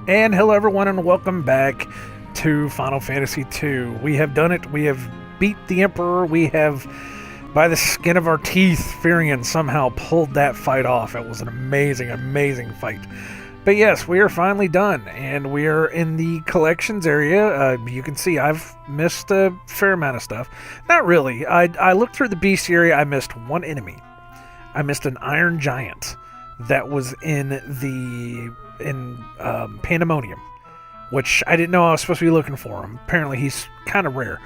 And hello everyone and welcome back to Final Fantasy II. We have done it. We have beat the Emperor. We have, by the skin of our teeth, Firion somehow pulled that fight off. It was an amazing, amazing fight. But yes, we are finally done, and we are in the collections area. You can see I've missed a fair amount of stuff. Not really. I looked through the beast area. I missed one enemy. I missed an Iron Giant that was in Pandemonium, which I didn't know I was supposed to be looking for him. Apparently he's kind of rare,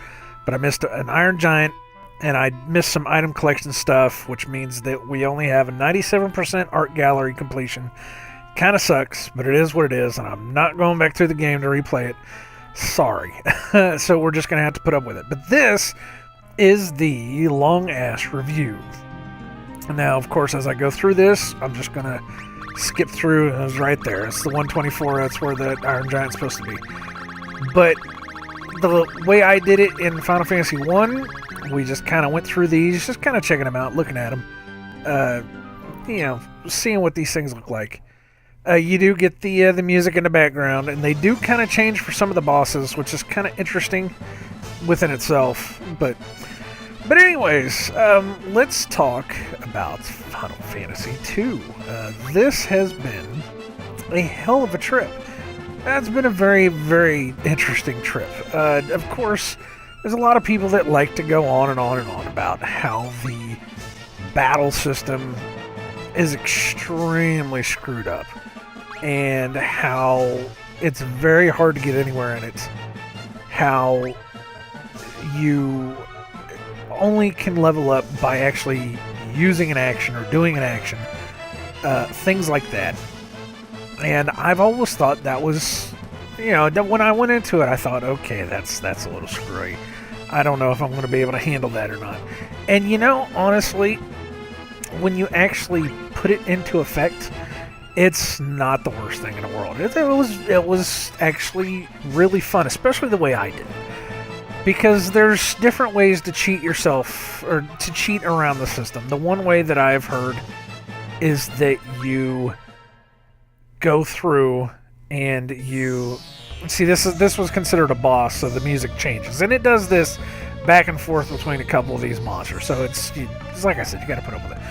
but I missed an Iron Giant, and I missed some item collection stuff, which means that we only have a 97% art gallery completion. Kind of sucks, but it is what it is, and I'm not going back through the game to replay it. Sorry. So we're just going to have to put up with it. But this is the long-ass review. Now, of course, as I go through this, I'm just going to skip through. It was right there. It's the 124. That's where the Iron Giant's supposed to be. But the way I did it in Final Fantasy 1, we just kind of went through these, just kind of checking them out, looking at them, seeing what these things look like. You do get the music in the background, and they do kind of change for some of the bosses, which is kind of interesting within itself. But anyways, let's talk about Final Fantasy II. This has been a hell of a trip. It's been a very, very interesting trip. Of course, there's a lot of people that like to go on and on and on about how the battle system is extremely screwed up and how it's very hard to get anywhere in it. How you only can level up by actually using an action or doing an action, things like that. And I've always thought that was, when I went into it, I thought, okay, that's a little screwy. I don't know if I'm going to be able to handle that or not. And honestly, when you actually put it into effect, it's not the worst thing in the world. It was actually really fun, especially the way I did it. Because there's different ways to cheat yourself, or to cheat around the system. The one way that I've heard is that you go through and you... See, this was considered a boss, so the music changes. And it does this back and forth between a couple of these monsters. So it's like I said, you gotta put up with it.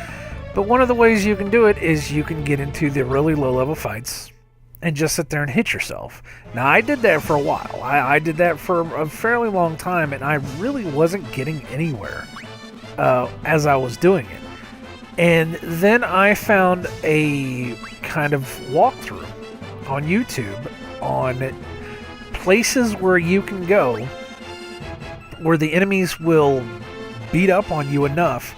But one of the ways you can do it is you can get into the really low-level fights and just sit there and hit yourself. Now, I did that for a while. I did that for a fairly long time, and I really wasn't getting anywhere as I was doing it. And then I found a kind of walkthrough on YouTube on places where you can go where the enemies will beat up on you enough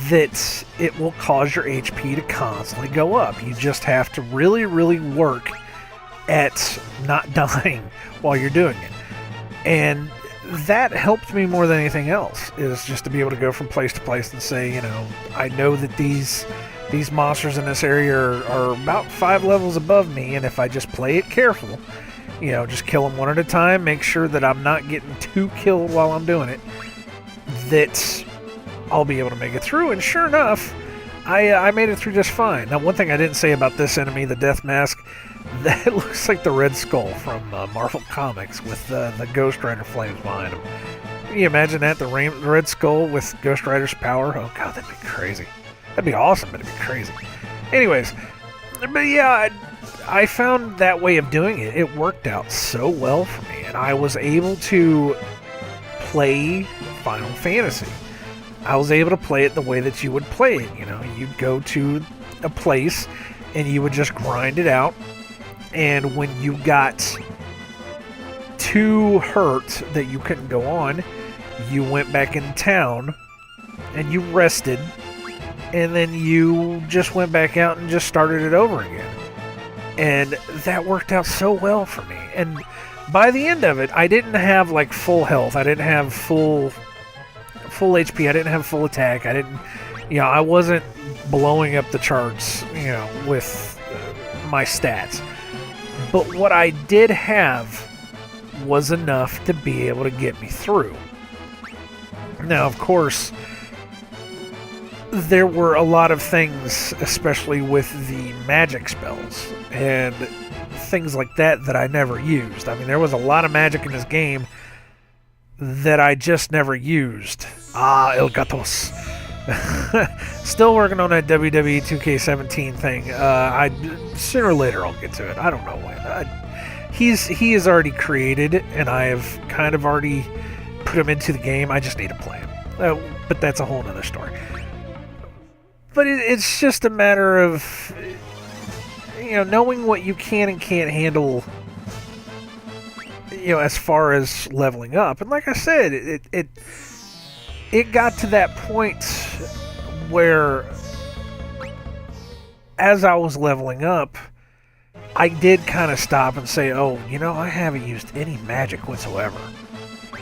that it will cause your HP to constantly go up. You just have to really, really work at not dying while you're doing it. And that helped me more than anything else, is just to be able to go from place to place and say, I know that these monsters in this area are about 5 levels above me, and if I just play it careful, just kill them one at a time, make sure that I'm not getting too killed while I'm doing it, that I'll be able to make it through. And sure enough, I made it through just fine. Now, one thing I didn't say about this enemy, the Death Mask, that looks like the Red Skull from Marvel Comics with the Ghost Rider flames behind him. Can you imagine that? The Red Skull with Ghost Rider's power? Oh god, that'd be crazy. That'd be awesome, but it'd be crazy. Anyways, but yeah, I found that way of doing it. It worked out so well for me, and I was able to play Final Fantasy. I was able to play it the way that you would play it. You'd go to a place and you would just grind it out. And when you got too hurt that you couldn't go on, you went back in town and you rested. And then you just went back out and just started it over again. And that worked out so well for me. And by the end of it, I didn't have full health. I didn't have full HP. I didn't have full attack. I didn't, I wasn't blowing up the charts, with my stats. But what I did have was enough to be able to get me through. Now, of course, there were a lot of things, especially with the magic spells and things like that that I never used. I mean, there was a lot of magic in this game that I just never used. El Gatos. Still working on that WWE 2K17 thing. Sooner or later I'll get to it. I don't know when. He is already created, and I have kind of already put him into the game. I just need to play him. But that's a whole other story. But it's just a matter of, knowing what you can and can't handle, as far as leveling up. And like I said, it got to that point where, as I was leveling up, I did kind of stop and say, I haven't used any magic whatsoever.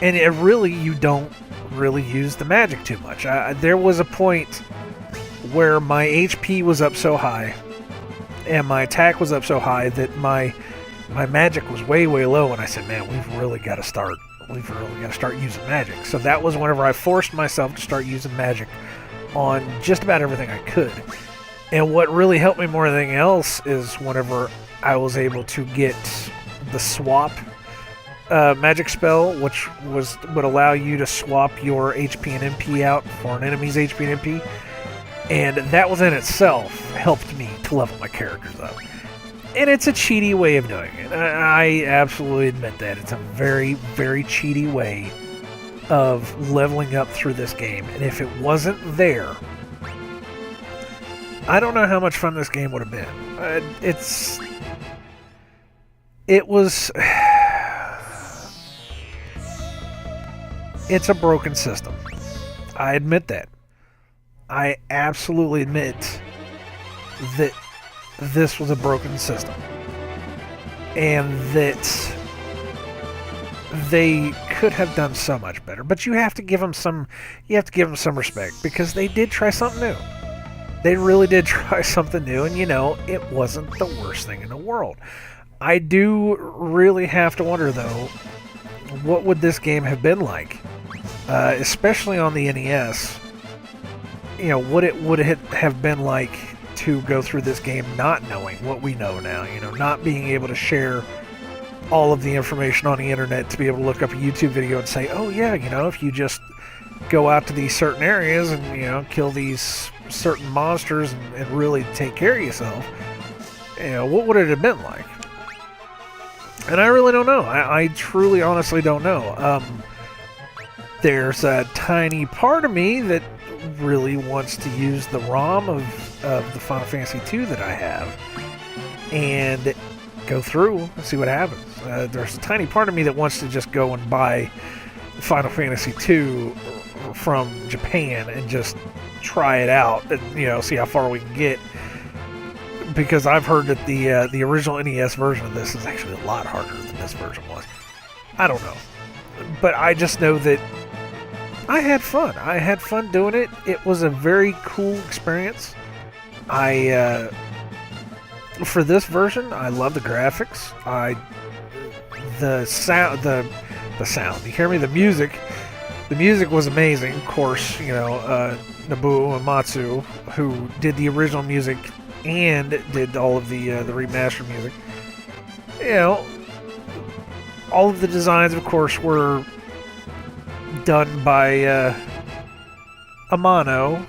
And you don't really use the magic too much. There was a point where my HP was up so high and my attack was up so high that my magic was way, way low, and I said, man, we've really got to start using magic. So that was whenever I forced myself to start using magic on just about everything I could. And what really helped me more than anything else is whenever I was able to get the swap magic spell, which would allow you to swap your HP and MP out for an enemy's HP and MP. And that within itself helped me to level my characters up. And it's a cheaty way of doing it. I absolutely admit that. It's a very, very cheaty way of leveling up through this game. And if it wasn't there, I don't know how much fun this game would have been. It's a broken system. I admit that. I absolutely admit that this was a broken system. And that they could have done so much better. But you have to give them some respect, because they did try something new. They really did try something new, and it wasn't the worst thing in the world. I do really have to wonder, though, what would this game have been like? Especially on the NES. What it would have been like to go through this game not knowing what we know now, not being able to share all of the information on the internet, to be able to look up a YouTube video and say, oh yeah, if you just go out to these certain areas and, kill these certain monsters and really take care of yourself, what would it have been like? And I really don't know. I truly, honestly don't know. There's a tiny part of me that really wants to use the ROM of the Final Fantasy II that I have and go through and see what happens. There's a tiny part of me that wants to just go and buy Final Fantasy II from Japan and just try it out and see how far we can get, because I've heard that the original NES version of this is actually a lot harder than this version was. I don't know, but I just know that I had fun. I had fun doing it. It was a very cool experience. For this version, I love the graphics. The sound. You hear me? The music. The music was amazing. Of course, Nobuo Uematsu, who did the original music and did all of the remastered music. All of the designs, of course, were done by Amano.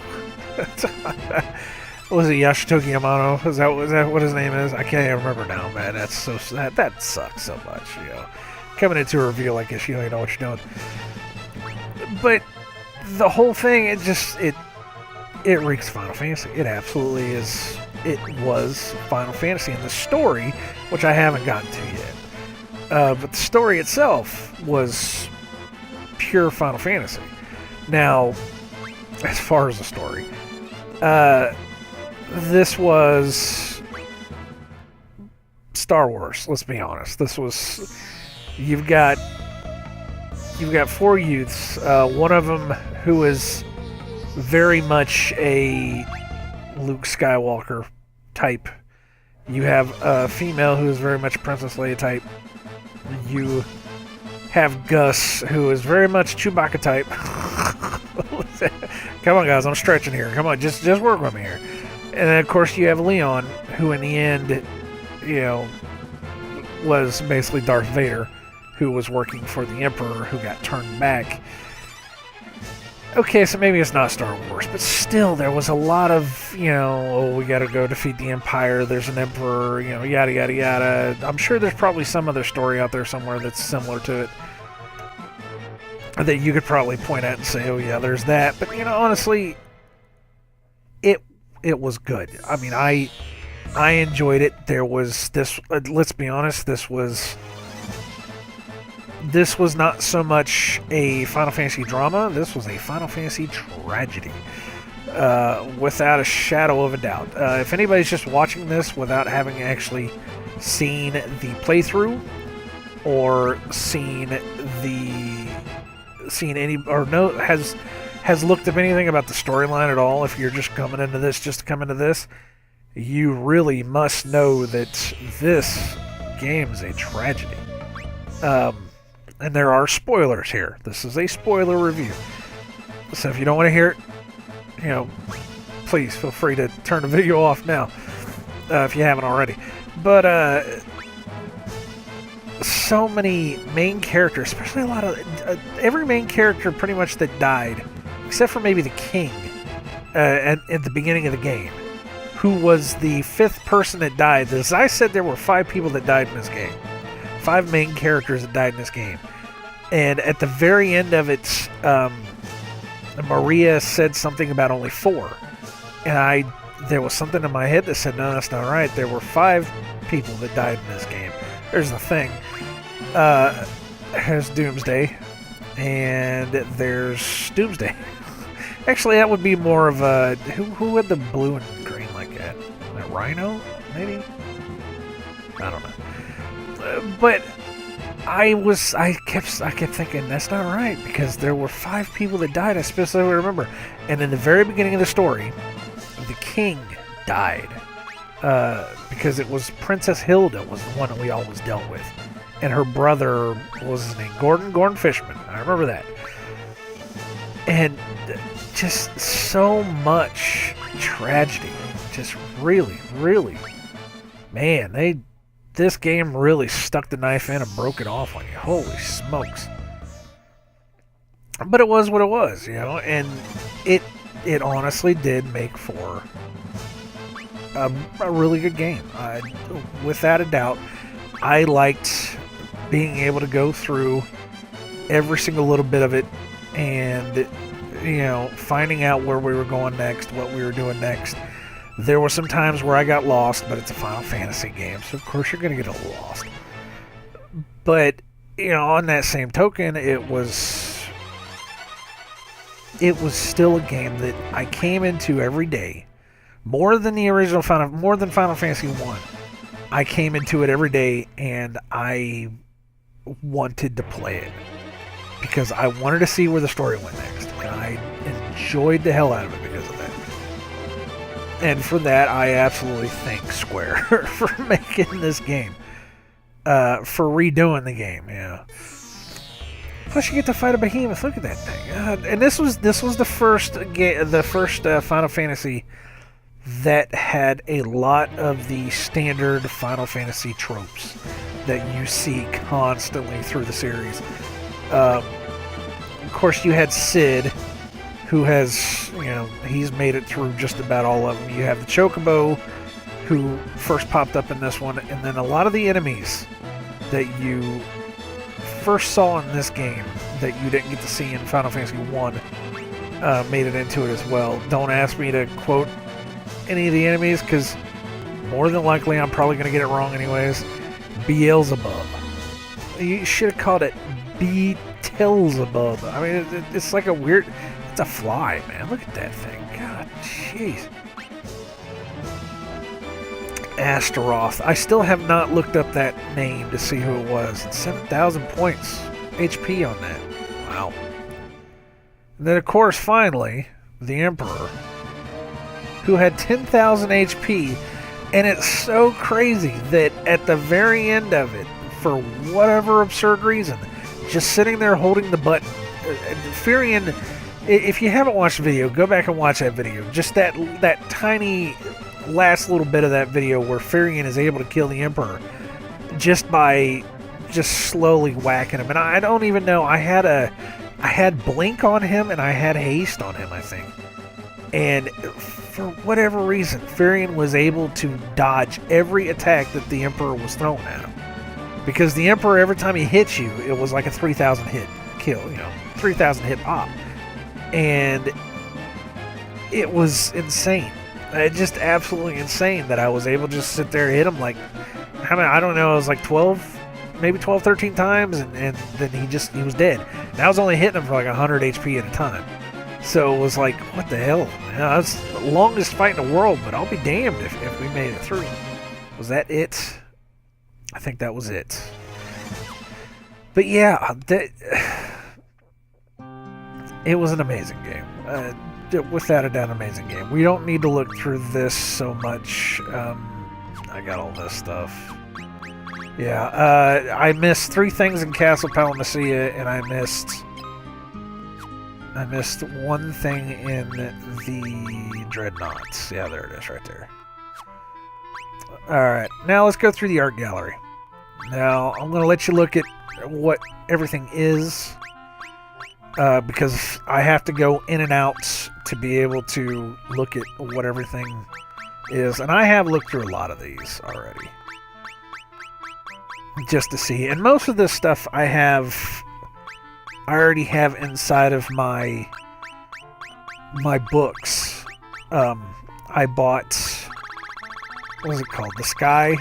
Was it Yashitoki Amano? Is that what his name is? I can't even remember now, man. That sucks so much. Coming into a reveal like this, you don't even know what you're doing. But the whole thing, it reeks Final Fantasy. It absolutely is. It was Final Fantasy, and the story, which I haven't gotten to yet, but the story itself was pure Final Fantasy. Now, as far as the story, this was Star Wars. Let's be honest. You've got four youths. One of them who is very much a Luke Skywalker type. You have a female who is very much a Princess Leia type. You have Gus, who is very much Chewbacca type. Come on, guys, I'm stretching here. Come on, just work with me here. And then, of course, you have Leon, who in the end, was basically Darth Vader, who was working for the Emperor, who got turned back. Okay, so maybe it's not Star Wars, but still, there was a lot of, we gotta go defeat the Empire, there's an Emperor, yada, yada, yada. I'm sure there's probably some other story out there somewhere that's similar to it that you could probably point at and say, oh yeah, there's that. But, honestly, it was good. I mean, I enjoyed it. There was this, let's be honest, this was not so much a Final Fantasy drama. This was a Final Fantasy tragedy, without a shadow of a doubt. If anybody's just watching this without having actually seen the playthrough or has looked up anything about the storyline at all, if you're just coming into this, you really must know that this game is a tragedy. And there are spoilers here. This is a spoiler review. So if you don't want to hear it, please feel free to turn the video off now, if you haven't already. But, so many main characters, especially a lot of, every main character pretty much that died, except for maybe the king, at the beginning of the game, who was the 5th person that died. As I said, there were 5 people that died in this game. 5 main characters that died in this game. And at the very end of it, Maria said something about only 4. And there was something in my head that said, no, that's not right. There were 5 people that died in this game. There's the thing. There's Doomsday. And there's Doomsday. Actually, that would be more of a... Who had the blue and green like that? A Rhino, maybe? I don't know. But I kept thinking, that's not right, because there were 5 people that died, I specifically remember. And in the very beginning of the story, the king died. Because it was Princess Hilda was the one that we always dealt with. And her brother, what was his name? Gordon Fishman. I remember that. And just so much tragedy. Just really, really. Man, this game really stuck the knife in and broke it off on you. Holy smokes. But it was what it was, and it honestly did make for a really good game. Without a doubt, I liked being able to go through every single little bit of it and, finding out where we were going next, what we were doing next. There were some times where I got lost, but it's a Final Fantasy game, so of course you're going to get a little lost. But, on that same token, it was still a game that I came into every day. More than Final Fantasy 1. I came into it every day and I wanted to play it. Because I wanted to see where the story went next. And I enjoyed the hell out of it because of that. And for that, I absolutely thank Square for making this game. For redoing the game, yeah. Plus, you get to fight a behemoth. Look at that thing. And this was the first Final Fantasy that had a lot of the standard Final Fantasy tropes that you see constantly through the series. Of course, you had Sid, who has, he's made it through just about all of them. You have the Chocobo, who first popped up in this one, and then a lot of the enemies that you first saw in this game that you didn't get to see in Final Fantasy 1 made it into it as well. Don't ask me to quote any of the enemies, because more than likely I'm probably going to get it wrong anyways. Beelzebub. You should have called it Beelzebub. I mean, it's like it's a fly, man. Look at that thing. God, jeez. Astaroth. I still have not looked up that name to see who it was. It's 7,000 points HP on that. Wow. And then, of course, finally, the Emperor, who had 10,000 HP, and it's so crazy that at the very end of it, for whatever absurd reason, just sitting there holding the button, Firion, if you haven't watched the video, go back and watch that video. Just that tiny last little bit of that video where Firion is able to kill the Emperor. just by just slowly whacking him. And I don't even know. I had blink on him and I had haste on him, I think. And for whatever reason, Furion was able to dodge every attack that the Emperor was throwing at him. Because the Emperor, every time he hit you, it was like a 3,000 hit kill, 3,000 hit pop. And it was insane. Just absolutely insane that I was able to just sit there and hit him like, how many, I don't know, it was like 12, maybe 12, 13 times, and then he was dead. And I was only hitting him for like 100 HP at a time. So it was like, what the hell? That's the longest fight in the world, but I'll be damned if we made it through. Was that it? I think that was it. But yeah, it was an amazing game. Without a doubt, an amazing game. We don't need to look through this so much. I got all this stuff. Yeah, I missed 3 things in Castle Palmacia, and I missed 1 thing in the Dreadnoughts. Yeah, there it is right there. Alright, now let's go through the art gallery. Now, I'm going to let you look at what everything is, because I have to go in and out to be able to look at what everything is. And I have looked through a lot of these already, just to see. And most of this stuff I already have inside of my books. I bought, what was it called? The Sky.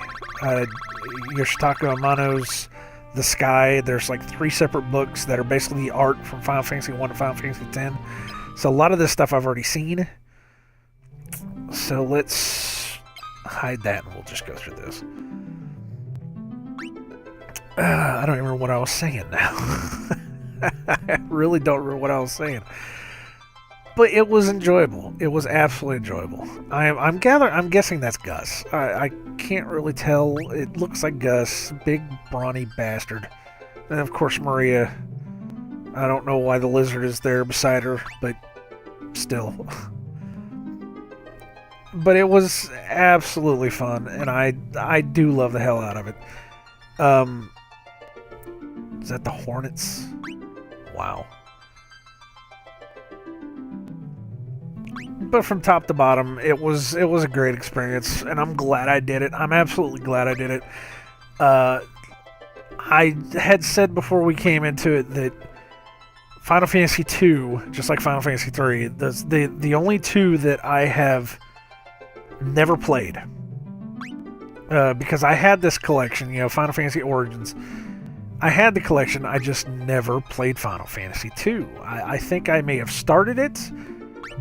Yoshitaka Amano's The Sky. There's like 3 separate books that are basically the art from Final Fantasy 1 to Final Fantasy 10. So a lot of this stuff I've already seen. So let's hide that and we'll just go through this. I don't even remember what I was saying now. I really don't remember what I was saying. But it was enjoyable. It was absolutely enjoyable. I'm guessing that's Gus. I can't really tell. It looks like Gus. Big, brawny bastard. And of course Maria. I don't know why the lizard is there beside her, but still. But it was absolutely fun, and I do love the hell out of it. Is that the Hornets? Wow. But from top to bottom, it was a great experience, and I'm glad I did it. I'm absolutely glad I did it. I had said before we came into it that Final Fantasy II, just like Final Fantasy III, the only 2 that I have never played. Because I had this collection, Final Fantasy Origins. I had the collection, I just never played Final Fantasy II. I think I may have started it,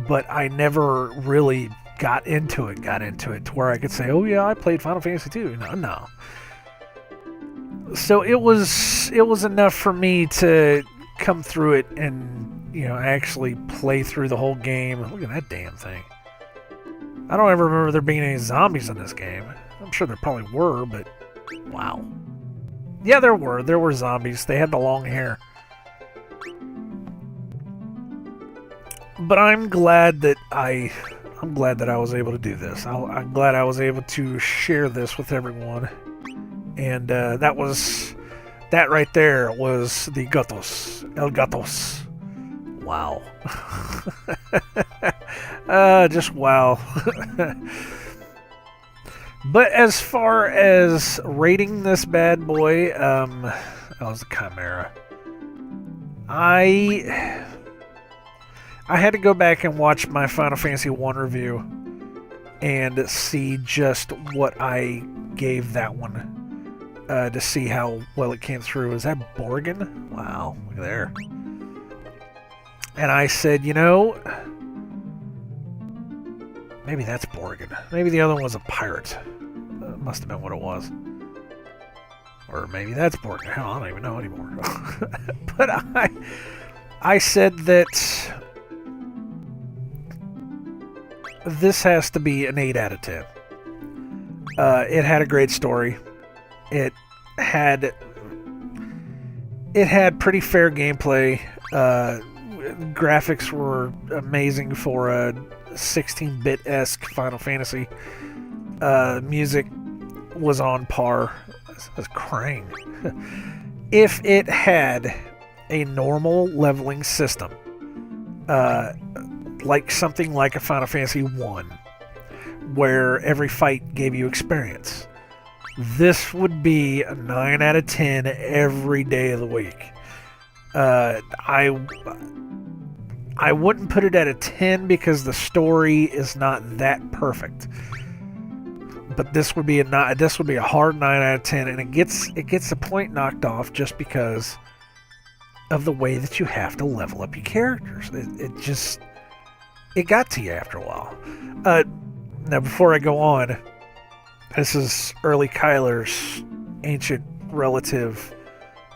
but I never really got into it to where I could say, oh yeah, I played Final Fantasy II. No. So it was enough for me to come through it and, actually play through the whole game. Look at that damn thing. I don't ever remember there being any zombies in this game. I'm sure there probably were, but wow. Yeah, there were zombies. They had the long hair. But I'm glad that I was able to do this. I'm glad I was able to share this with everyone. And that right there was the Gatos. El Gatos. Wow. Just wow. But as far as rating this bad boy, that was the Chimera. I had to go back and watch my Final Fantasy 1 review and see just what I gave that one, to see how well it came through. Is that Borgin? Wow, look there. And I said, maybe that's Borgin. Maybe the other one was a pirate. Must have been what it was. Or maybe that's Borgin. Hell, I don't even know anymore. But I said that this has to be an 8 out of 10. It had a great story. It had pretty fair gameplay. Graphics were amazing for a 16-bit-esque Final Fantasy. Music was on par. That's Krang. If it had a normal leveling system, like something like a Final Fantasy 1, where every fight gave you experience, this would be a 9 out of 10 every day of the week. I wouldn't put it at a 10 because the story is not that perfect. But this would be a hard 9 out of 10, and it gets the point knocked off just because of the way that you have to level up your characters. It got to you after a while. Now, before I go on, this is early Kyler's ancient relative.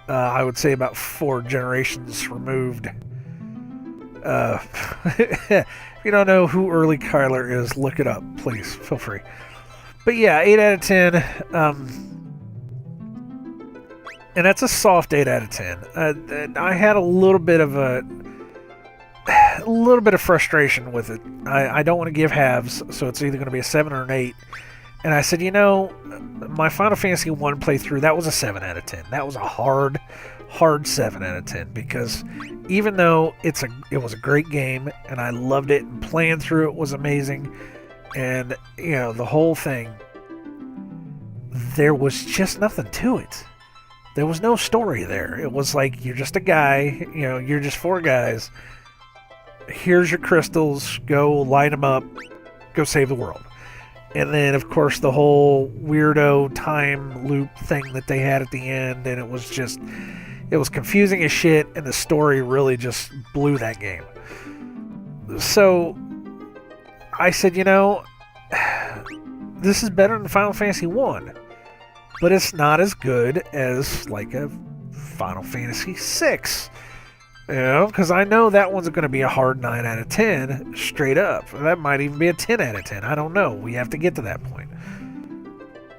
I would say about 4 generations removed. If you don't know who early Kyler is, look it up, please. Feel free. But yeah, 8 out of 10. And that's a soft 8 out of 10. I had a little bit of frustration with it. I don't want to give halves, so it's either going to be a 7 or an 8. And I said, my Final Fantasy 1 playthrough, that was a 7 out of 10. That was a hard 7 out of 10, because even though it was a great game and I loved it and playing through it was amazing, and the whole thing, there was just nothing to it. There was no story there. It was like, you're just a guy, you're just 4 guys. Here's your crystals, go light them up, go save the world. And then, of course, the whole weirdo time loop thing that they had at the end, and it was confusing as shit, and the story really just blew that game. So, I said, this is better than Final Fantasy 1, but it's not as good as, like, a Final Fantasy 6. Because I know that one's going to be a hard 9 out of 10, straight up. That might even be a 10 out of 10. I don't know. We have to get to that point.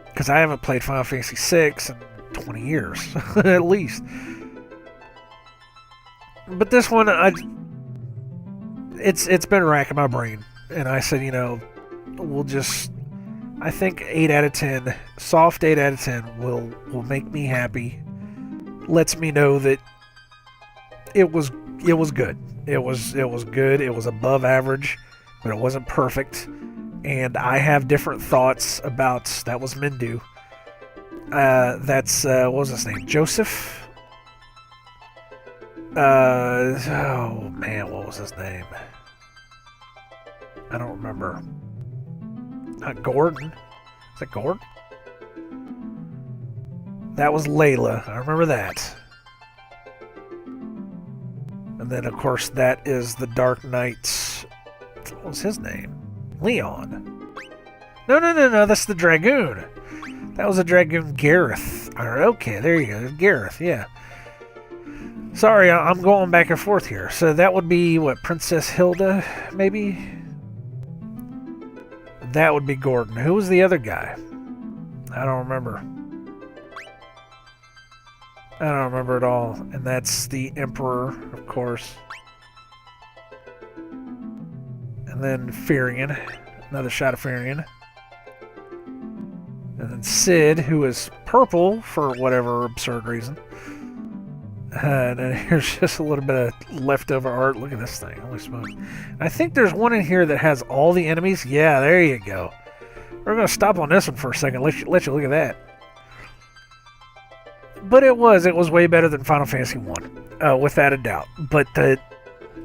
Because I haven't played Final Fantasy 6 in 20 years, at least. But this one, it's been racking my brain. And I said, I think 8 out of 10, soft 8 out of 10 will make me happy. Lets me know that it was good. It was good. It was above average, but it wasn't perfect. And I have different thoughts about, that was Mindu. That's what was his name? Joseph? Oh man, what was his name? I don't remember. Not Gordon. Is that Gordon? That was Layla. I remember that. And then, of course, that is the Dark Knight's... What was his name? Leon. No, that's the Dragoon. That was the Dragoon Gareth. Okay, there you go. Gareth, yeah. Sorry, I'm going back and forth here. So that would be, what, Princess Hilda, maybe? That would be Gordon. Who was the other guy? I don't remember. I don't remember at all. And that's the Emperor, of course. And then Firion. Another shot of Firion. And then Sid, who is purple for whatever absurd reason. And then here's just a little bit of leftover art. Look at this thing. Holy smokes. I think there's one in here that has all the enemies. Yeah, there you go. We're going to stop on this one for a second. Let you look at that. But it was way better than Final Fantasy 1, without a doubt. But the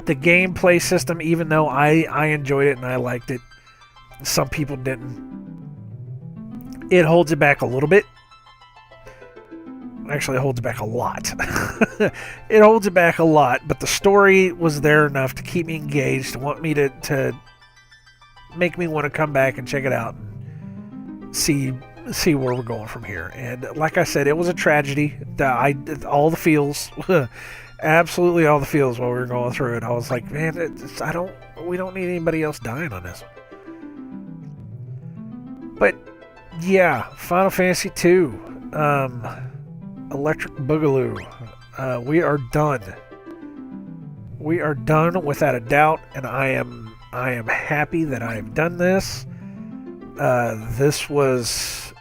gameplay system, even though I enjoyed it and I liked it, some people didn't. It holds it back a little bit. Actually, it holds it back a lot. It holds it back a lot, but the story was there enough to keep me engaged, to want me to make me want to come back and check it out and see where we're going from here. And like I said, it was a tragedy. All the feels, absolutely all the feels while we were going through it. I was like, man, we don't need anybody else dying on this one. But yeah, Final Fantasy 2, Electric Boogaloo. We are done. We are done without a doubt, and I am happy that I have done this. This was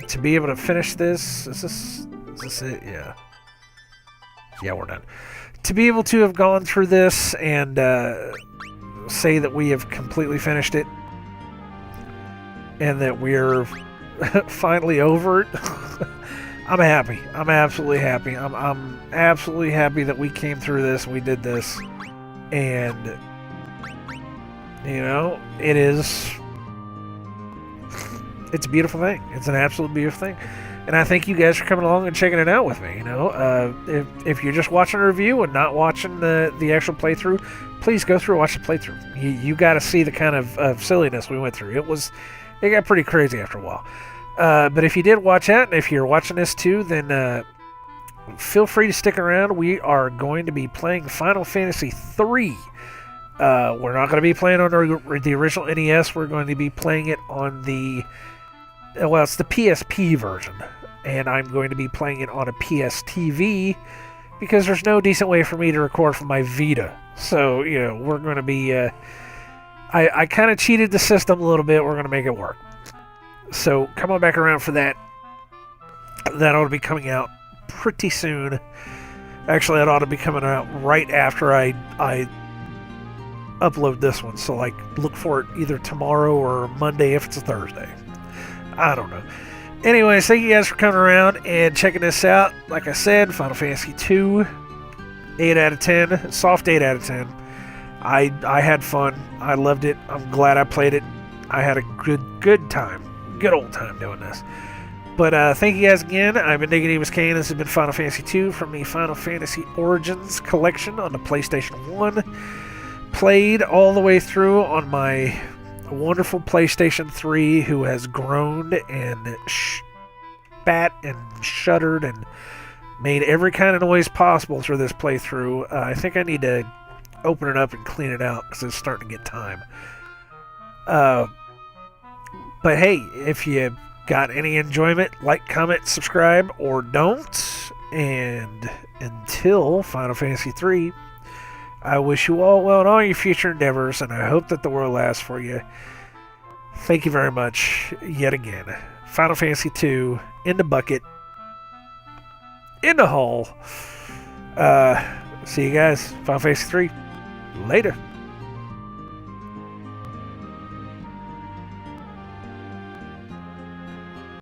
to be able to finish this. Is this it? Yeah. Yeah, we're done. To be able to have gone through this and say that we have completely finished it and that we're finally over it, I'm happy. I'm absolutely happy. I'm absolutely happy that we came through this and we did this. And, you know, it's a beautiful thing. It's an absolute beautiful thing. And I thank you guys for coming along and checking it out with me. You know, if you're just watching a review and not watching the actual playthrough, please go through and watch the playthrough. You got to see the kind of silliness we went through. It got pretty crazy after a while. But if you did watch that, and if you're watching this too, then feel free to stick around. We are going to be playing Final Fantasy III. We're not going to be playing on the original NES. We're going to be playing it on it's the PSP version. And I'm going to be playing it on a PS TV because there's no decent way for me to record from my Vita. So, you know, we're going to be... I kind of cheated the system a little bit. We're going to make it work. So, come on back around for that. That ought to be coming out pretty soon. Actually, it ought to be coming out right after I upload this one. So, like, look for it either tomorrow or Monday if it's a Thursday. I don't know. Anyways, thank you guys for coming around and checking this out. Like I said, Final Fantasy II, 8 out of 10, soft 8 out of 10. I had fun. I loved it. I'm glad I played it. I had a good time. Good old time doing this. But thank you guys again. I've been nicodemoscain. This has been Final Fantasy II from the Final Fantasy Origins collection on the PlayStation 1. Played all the way through on my wonderful PlayStation 3, who has groaned and spat and shuddered and made every kind of noise possible through this playthrough. I think I need to open it up and clean it out because it's starting to get time. But hey, if you got any enjoyment, like, comment, subscribe, or don't. And until Final Fantasy III, I wish you all well in all your future endeavors, and I hope that the world lasts for you. Thank you very much yet again. Final Fantasy II, in the bucket, in the hole. See you guys. Final Fantasy III. Later.